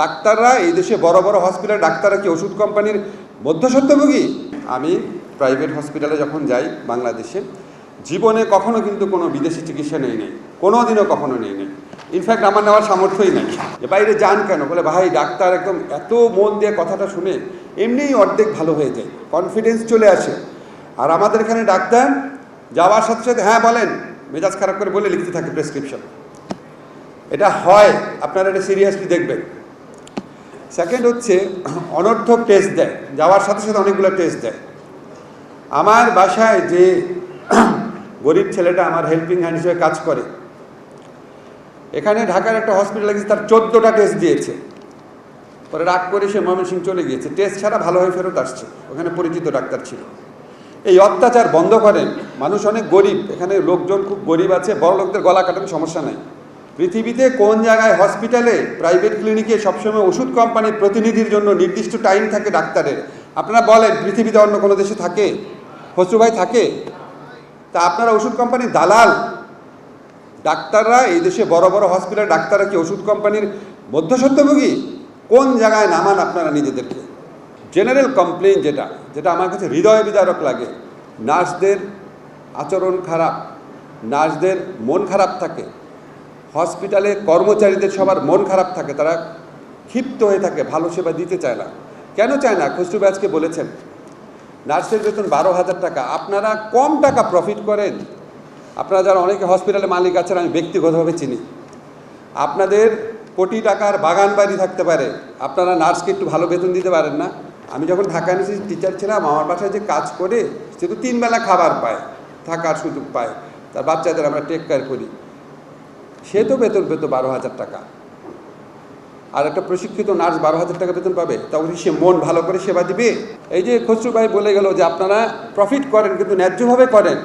ডাক্তাররা এই দেশে বড় বড় হসপিটাল ডাক্তাররা কি ওষুধ কোম্পানির মধ্যস্বত্বভোগী? আমি প্রাইভেট হসপিটালে যখন যাই বাংলাদেশে, জীবনে কখনো কিন্তু কোনো বিদেশি চিকিৎসা নেই কোনো দিনও কখনো নেই ইনফ্যাক্ট আমার নেওয়ার সামর্থ্যই নেই। বাইরে যান কেন? বলে ভাই ডাক্তার একদম এত মন দিয়ে কথাটা শুনে এমনিই অর্ধেক ভালো হয়ে যায়, কনফিডেন্স চলে আসে। আর আমাদের এখানে ডাক্তার যাওয়ার সাথে সাথে হ্যাঁ বলেন, মেজাজ খারাপ করে বলে লিখতে থাকে প্রেসক্রিপশন। এটা হয়, আপনারা এটা সিরিয়াসলি দেখবেন। সেকেন্ড হচ্ছে অনর্থক টেস্ট দেয়, যাওয়ার সাথে সাথে অনেকগুলো টেস্ট দেয়। আমার বাসায় যে গরিব ছেলেটা আমার হেল্পিং হ্যান্ড হিসেবে কাজ করে, এখানে ঢাকার একটা হসপিটালে গেছে, তার 14টা টেস্ট দিয়েছে। পরে রাগ করে সে ময়মনসিংহ চলে গিয়েছে, টেস্ট ছাড়া ভালো হয়ে ফেরত আসছে, ওখানে পরিচিত ডাক্তার ছিল। এই অত্যাচার বন্ধ করেন। মানুষ অনেক গরিব, এখানে লোকজন খুব গরিব আছে, বড় লোকদের গলা কাটানো সমস্যা নাই। পৃথিবীতে কোন জায়গায় হসপিটালে প্রাইভেট ক্লিনিকে সবসময় ওষুধ কোম্পানির প্রতিনিধির জন্য নির্দিষ্ট টাইম থাকে ডাক্তারের? আপনারা বলেন পৃথিবীতে অন্য কোনো দেশে থাকে? খসরু ভাই থাকে? তা আপনারা ওষুধ কোম্পানির দালাল। ডাক্তাররা এই দেশে বড় বড় হসপিটাল ডাক্তাররা কি ওষুধ কোম্পানির মধ্যস্বত্বভোগী? কোন জায়গায় নামান আপনারা নিজেদেরকে? জেনারেল কমপ্লেন যেটা আমার কাছে হৃদয় বিদারক লাগে, নার্সদের আচরণ খারাপ, নার্সদের মন খারাপ থাকে, হসপিটালে কর্মচারীদের সবার মন খারাপ থাকে, তারা ক্ষিপ্ত হয়ে থাকে, ভালো সেবা দিতে চায় না। কেন চায় না? খসরু ভাই আজকে বলেছেন নার্সের বেতন 12,000 টাকা। আপনারা কম টাকা প্রফিট করেন। আপনারা যারা অনেকে হসপিটালে মালিক আছেন, আমি ব্যক্তিগতভাবে চিনি, আপনাদের কোটি টাকার বাগান বাড়ি থাকতে পারে, আপনারা নার্সকে একটু ভালো বেতন দিতে পারেন না? আমি যখন ঢাকা ইউনিভার্সিটির টিচার ছিলাম, আমার বাসায় যে কাজ করে সে তো 3 বেলা খাবার পায়, থাকার সুযোগ পায়, তার বাচ্চাদের আমরা টেক কেয়ার করি, সে তো বেতন পেত 12,000 টাকা। আর একটা প্রশিক্ষিত নার্স 12,000 টাকা বেতন পাবে? তখন সে মন ভালো করে সেবা দিবে? এই যে খসরু ভাই বলে গেল যে আপনারা প্রফিট করেন কিন্তু ন্যায্যভাবে করেন,